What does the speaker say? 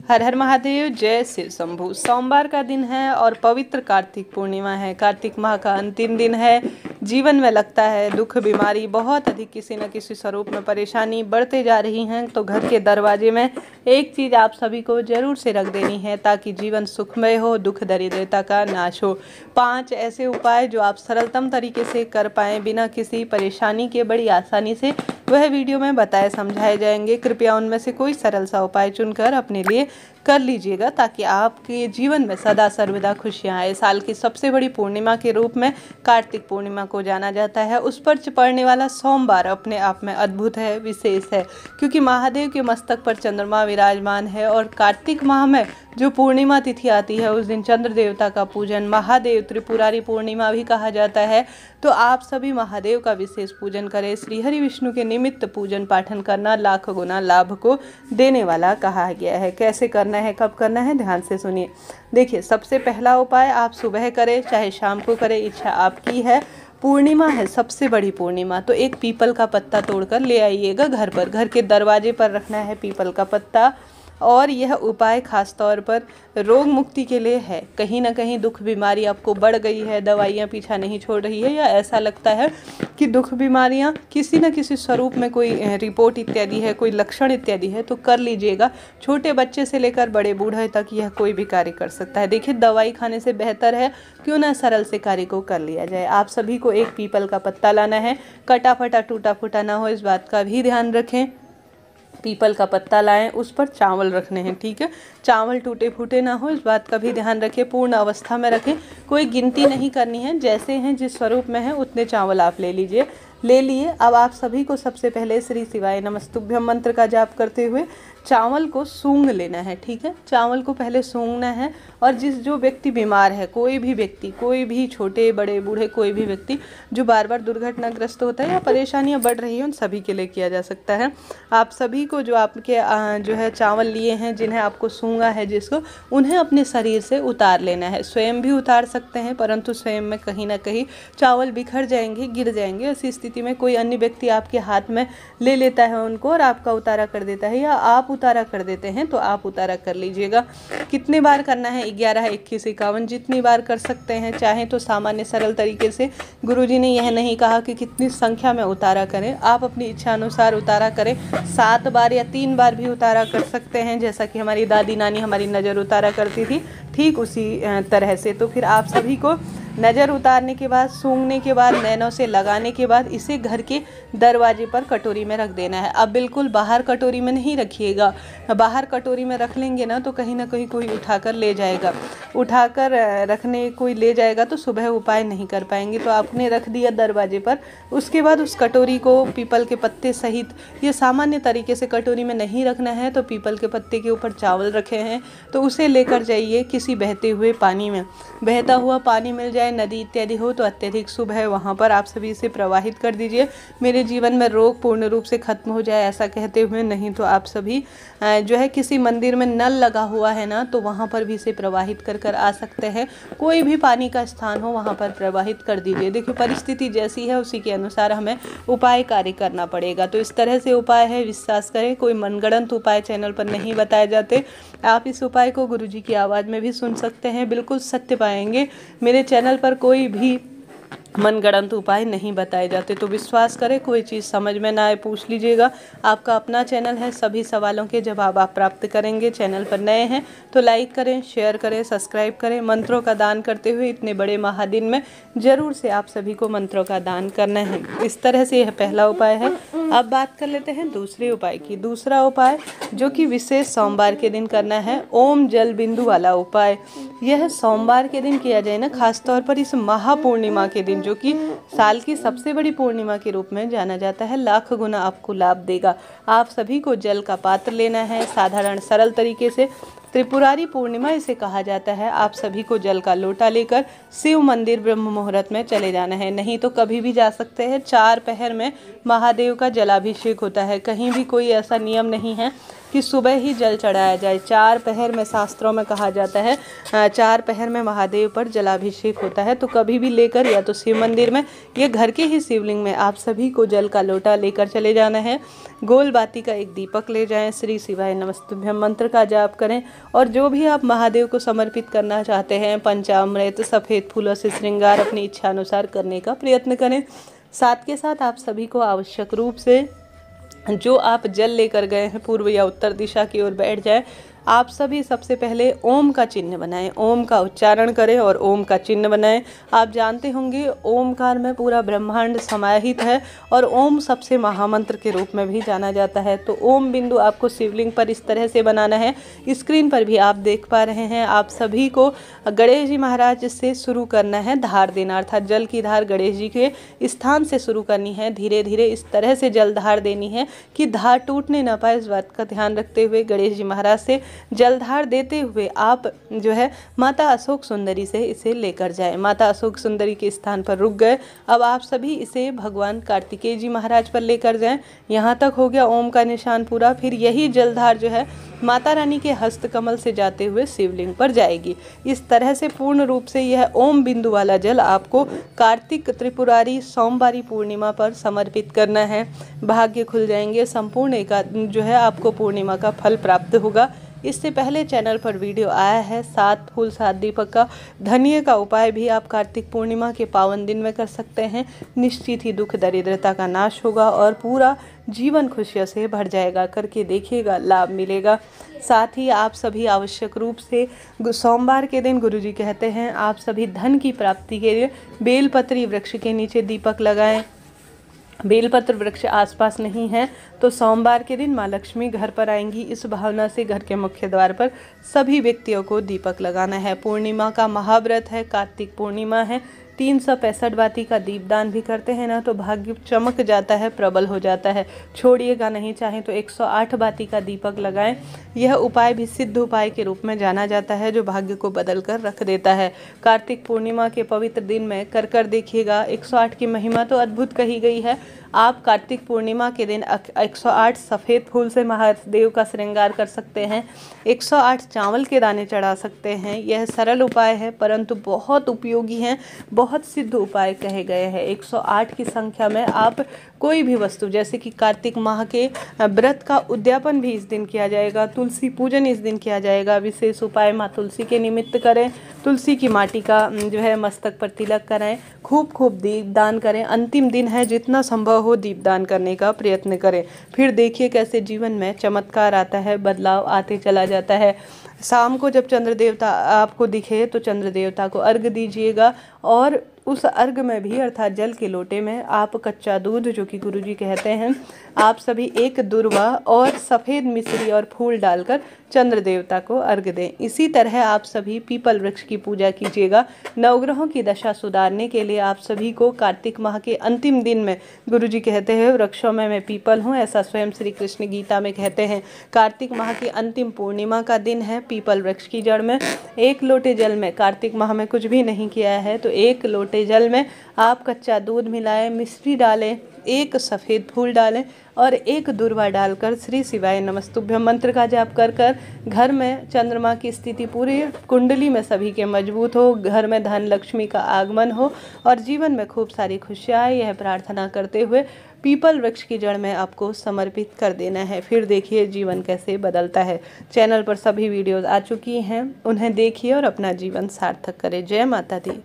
हर हर महादेव, जय शिव शंभू। सोमवार का दिन है और पवित्र कार्तिक पूर्णिमा है। कार्तिक माह का अंतिम दिन है। जीवन में लगता है दुख बीमारी बहुत अधिक किसी न किसी स्वरूप में परेशानी बढ़ते जा रही हैं, तो घर के दरवाजे में एक चीज़ आप सभी को जरूर से रख देनी है ताकि जीवन सुखमय हो, दुख दरिद्रता का नाश हो। 5 ऐसे उपाय जो आप सरलतम तरीके से कर पाएँ बिना किसी परेशानी के, बड़ी आसानी से वह वीडियो में बताए समझाए जाएंगे। कृपया उनमें से कोई सरल सा उपाय चुनकर अपने लिए कर लीजिएगा ताकि आपके जीवन में सदा सर्वदा खुशियां आए। साल की सबसे बड़ी पूर्णिमा के रूप में कार्तिक पूर्णिमा को जाना जाता है। उस पर पड़ने वाला सोमवार अपने आप में अद्भुत है, विशेष है, क्योंकि महादेव के मस्तक पर चंद्रमा विराजमान है और कार्तिक माह में जो पूर्णिमा तिथि आती है उस दिन चंद्र देवता का पूजन, महादेव त्रिपुरारी पूर्णिमा भी कहा जाता है। तो आप सभी महादेव का विशेष पूजन करें। श्री हरि विष्णु के निमित्त पूजन पाठन करना लाख गुना लाभ को देने वाला कहा गया है। कैसे करना है, कब करना है, ध्यान से सुनिए। देखिए, सबसे पहला उपाय आप सुबह करें चाहे शाम को करें, इच्छा आपकी है। पूर्णिमा है, सबसे बड़ी पूर्णिमा, तो एक पीपल का पत्ता तोड़कर ले आइएगा घर पर। घर के दरवाजे पर रखना है पीपल का पत्ता। और यह उपाय खास तौर पर रोग मुक्ति के लिए है। कहीं ना कहीं दुख बीमारी आपको बढ़ गई है, दवाइयाँ पीछा नहीं छोड़ रही है, या ऐसा लगता है कि दुख बीमारियाँ किसी न किसी स्वरूप में कोई रिपोर्ट इत्यादि है, कोई लक्षण इत्यादि है, तो कर लीजिएगा। छोटे बच्चे से लेकर बड़े बूढ़े तक यह कोई भी कार्य कर सकता है। देखिए, दवाई खाने से बेहतर है क्यों ना सरल से कार्य को कर लिया जाए। आप सभी को एक पीपल का पत्ता लाना है, कटा फटा टूटा फूटा ना हो, इस बात का भी ध्यान रखें। पीपल का पत्ता लाएं, उस पर चावल रखने हैं, ठीक है। चावल टूटे फूटे ना हो, इस बात का भी ध्यान रखें। पूर्ण अवस्था में रखें, कोई गिनती नहीं करनी है, जैसे हैं जिस स्वरूप में है उतने चावल आप ले लीजिए। ले लिए। अब आप सभी को सबसे पहले श्री शिवाय नमस्तुभ्यम मंत्र का जाप करते हुए चावल को सूंघ लेना है, ठीक है। चावल को पहले सूंघना है। और जो व्यक्ति बीमार है, कोई भी व्यक्ति, कोई भी छोटे बड़े बूढ़े कोई भी व्यक्ति जो बार बार दुर्घटनाग्रस्त होता है या परेशानियां बढ़ रही हैं, उन सभी के लिए किया जा सकता है। आप सभी को जो आपके जो है चावल लिए हैं, जिन्हें आपको सूंघा है जिसको, उन्हें अपने शरीर से उतार लेना है। स्वयं भी उतार सकते हैं, परंतु स्वयं में कहीं ना कहीं चावल बिखर जाएंगे, गिर जाएंगे। ऐसी स्थिति में कोई अन्य व्यक्ति आपके हाथ में ले लेता है उनको और आपका उतारा कर देता है, या आप उतारा कर देते हैं, तो आप उतारा कर लीजिएगा। कितने बार करना है? 11, 21, 51, जितनी बार कर सकते हैं। चाहे तो सामान्य सरल तरीके से, गुरुजी ने यह नहीं कहा कि कितनी संख्या में उतारा करें, आप अपनी इच्छा अनुसार उतारा करें। 7 बार या 3 बार भी उतारा कर सकते हैं, जैसा कि हमारी दादी नानी हमारी नज़र उतारा करती थी, ठीक उसी तरह से। तो फिर आप सभी को नज़र उतारने के बाद, सूंघने के बाद, नैनों से लगाने के बाद इसे घर के दरवाजे पर कटोरी में रख देना है। अब बिल्कुल बाहर कटोरी में नहीं रखिएगा। बाहर कटोरी में रख लेंगे ना तो कहीं ना कहीं कोई उठाकर ले जाएगा। उठाकर रखने कोई ले जाएगा तो सुबह उपाय नहीं कर पाएंगे। तो आपने रख दिया दरवाजे पर, उसके बाद उस कटोरी को पीपल के पत्ते सहित, ये सामान्य तरीके से कटोरी में नहीं रखना है, तो पीपल के पत्ते के ऊपर चावल रखे हैं तो उसे लेकर जाइए किसी बहते हुए पानी में। बहता हुआ पानी मिल जाए, नदी इत्यादि हो तो अत्यधिक शुभ है, वहाँ पर आप सभी इसे प्रवाहित कर दीजिए। मेरे जीवन में रोग पूर्ण रूप से खत्म हो जाए ऐसा कहते हुए। नहीं तो आप सभी जो है किसी मंदिर में नल लगा हुआ है ना, तो वहाँ पर भी इसे प्रवाहित कर आ सकते हैं। कोई भी पानी का स्थान हो वहाँ पर प्रवाहित कर दीजिए। देखिए, परिस्थिति जैसी है उसी के अनुसार हमें उपाय कार्य करना पड़ेगा। तो इस तरह से उपाय है, विश्वास करें, कोई मनगढ़ंत उपाय चैनल पर नहीं बताए जाते। आप इस उपाय को गुरुजी की आवाज़ में भी सुन सकते हैं, बिल्कुल सत्य पाएंगे। मेरे चैनल पर कोई भी मनगढ़ंत उपाय नहीं बताए जाते। तो विश्वास करें, कोई चीज़ समझ में ना आए पूछ लीजिएगा। आपका अपना चैनल है, सभी सवालों के जवाब आप प्राप्त करेंगे। चैनल पर नए हैं तो लाइक करें, शेयर करें, सब्सक्राइब करें। मंत्रों का दान करते हुए इतने बड़े महादिन में जरूर से आप सभी को मंत्रों का दान करना है। इस तरह से यह पहला उपाय है। अब बात कर लेते हैं दूसरे उपाय की। दूसरा उपाय जो कि विशेष सोमवार के दिन करना है, ओम जल बिंदु वाला उपाय। यह सोमवार के दिन किया जाए ना, खासतौर पर इस महापूर्णिमा के दिन, जो कि साल की सबसे बड़ी पूर्णिमा के रूप में जाना जाता है। लाख गुना आपको लाभ देगा। आप सभी को जल का पात्र लेना है, साधारण सरल तरीके से। त्रिपुरारी पूर्णिमा इसे कहा जाता है। आप सभी को जल का लोटा लेकर शिव मंदिर ब्रह्म मुहूर्त में चले जाना है, नहीं तो कभी भी जा सकते हैं। 4 पहर में महादेव का जलाभिषेक होता है, कहीं भी कोई ऐसा नियम नहीं है कि सुबह ही जल चढ़ाया जाए। 4 पहर में शास्त्रों में कहा जाता है 4 पहर में महादेव पर जलाभिषेक होता है। तो कभी भी लेकर या तो शिव मंदिर में या घर के ही शिवलिंग में आप सभी को जल का लोटा लेकर चले जाना है। गोल बाती का एक दीपक ले जाएं, श्री शिवाय नमस्तुभ्यम मंत्र का जाप करें और जो भी आप महादेव को समर्पित करना चाहते हैं पंचामृत सफ़ेद फूलों से श्रृंगार अपनी इच्छा अनुसार करने का प्रयत्न करें। साथ के साथ आप सभी को आवश्यक रूप से जो आप जल लेकर गए हैं पूर्व या उत्तर दिशा की ओर बैठ जाए। आप सभी सबसे पहले ओम का चिन्ह बनाएं, ओम का उच्चारण करें और ओम का चिन्ह बनाएं। आप जानते होंगे ओमकार में पूरा ब्रह्मांड समाहित है और ओम सबसे महामंत्र के रूप में भी जाना जाता है। तो ओम बिंदु आपको शिवलिंग पर इस तरह से बनाना है, स्क्रीन पर भी आप देख पा रहे हैं। आप सभी को गणेश जी महाराज से शुरू करना है धार देना, अर्थात जल की धार गणेश जी के स्थान से शुरू करनी है। धीरे धीरे इस तरह से जल धार देनी है कि धार टूटने ना पाए, इस बात का ध्यान रखते हुए गणेश जी महाराज से जलधार देते हुए आप जो है माता अशोक सुंदरी से इसे लेकर जाएं। माता अशोक सुंदरी के स्थान पर रुक गए, अब आप सभी इसे भगवान कार्तिकेय जी महाराज पर लेकर जाएं। यहाँ तक हो गया ओम का निशान पूरा। फिर यही जलधार जो है माता रानी के हस्त कमल से जाते हुए शिवलिंग पर जाएगी। इस तरह से पूर्ण रूप से यह ओम बिंदु वाला जल आपको कार्तिक त्रिपुरारी सोमवारी पूर्णिमा पर समर्पित करना है। भाग्य खुल जाएंगे, संपूर्ण जो है आपको पूर्णिमा का फल प्राप्त होगा। इससे पहले चैनल पर वीडियो आया है 7 फूल 7 दीपक का धन्य का उपाय भी आप कार्तिक पूर्णिमा के पावन दिन में कर सकते हैं। निश्चित ही दुख दरिद्रता का नाश होगा और पूरा जीवन खुशियों से भर जाएगा। करके देखिएगा, लाभ मिलेगा। साथ ही आप सभी आवश्यक रूप से सोमवार के दिन गुरुजी कहते हैं आप सभी धन की प्राप्ति के लिए बेलपत्री वृक्ष के नीचे दीपक लगाएं। बेलपत्र वृक्ष आसपास नहीं है तो सोमवार के दिन माँ लक्ष्मी घर पर आएंगी, इस भावना से घर के मुख्य द्वार पर सभी व्यक्तियों को दीपक लगाना है। पूर्णिमा का महाव्रत है, कार्तिक पूर्णिमा है। 365 बाती का दीपदान भी करते हैं ना तो भाग्य चमक जाता है, प्रबल हो जाता है। छोड़िएगा नहीं, चाहें तो 108 बाती का दीपक लगाएं। यह उपाय भी सिद्ध उपाय के रूप में जाना जाता है जो भाग्य को बदल कर रख देता है। कार्तिक पूर्णिमा के पवित्र दिन में कर देखिएगा। 108 की महिमा तो अद्भुत कही गई है। आप कार्तिक पूर्णिमा के दिन 108 सफ़ेद फूल से महादेव का श्रृंगार कर सकते हैं। 108 चावल के दाने चढ़ा सकते हैं। यह सरल उपाय है परंतु बहुत उपयोगी हैं, बहुत सिद्ध उपाय कहे गए हैं। 108 की संख्या में आप कोई भी वस्तु, जैसे कि कार्तिक माह के व्रत का उद्यापन भी इस दिन किया जाएगा, तुलसी पूजन इस दिन किया जाएगा। विशेष उपाय माँ तुलसी के निमित्त करें, तुलसी की माटी का जो है मस्तक पर तिलक कराएं, खूब दीपदान करें। अंतिम दिन है, जितना संभव हो दीपदान करने का प्रयत्न करें। फिर देखिए कैसे जीवन में चमत्कार आता है, बदलाव आते चला जाता है। शाम को जब चंद्र देवता आपको दिखे तो चंद्र देवता को अर्घ्य दीजिएगा और उस अर्घ में भी अर्थात जल के लोटे में आप कच्चा दूध, जो कि गुरुजी कहते हैं, आप सभी एक दुर्वा और सफ़ेद मिश्री और फूल डालकर चंद्र देवता को अर्घ दें। इसी तरह आप सभी पीपल वृक्ष की पूजा कीजिएगा। नवग्रहों की दशा सुधारने के लिए आप सभी को कार्तिक माह के अंतिम दिन में गुरुजी कहते हैं वृक्षों में मैं पीपल हूँ, ऐसा स्वयं श्री कृष्ण गीता में कहते हैं। कार्तिक माह की अंतिम पूर्णिमा का दिन है। पीपल वृक्ष की जड़ में 1 लोटे जल में, कार्तिक माह में कुछ भी नहीं किया है तो 1 लोटे जल में आप कच्चा दूध मिलाएं, मिश्री डालें, 1 सफ़ेद फूल डालें और 1 दुर्वा डालकर श्री शिवाय नमस्तुभ्यम मंत्र का जाप कर घर में चंद्रमा की स्थिति पूरी कुंडली में सभी के मजबूत हो, घर में धन लक्ष्मी का आगमन हो और जीवन में खूब सारी खुशियाँ आए, यह प्रार्थना करते हुए पीपल वृक्ष की जड़ में आपको समर्पित कर देना है। फिर देखिए जीवन कैसे बदलता है। चैनल पर सभी वीडियोस आ चुकी हैं, उन्हें देखिए और अपना जीवन सार्थक करें। जय माता दी।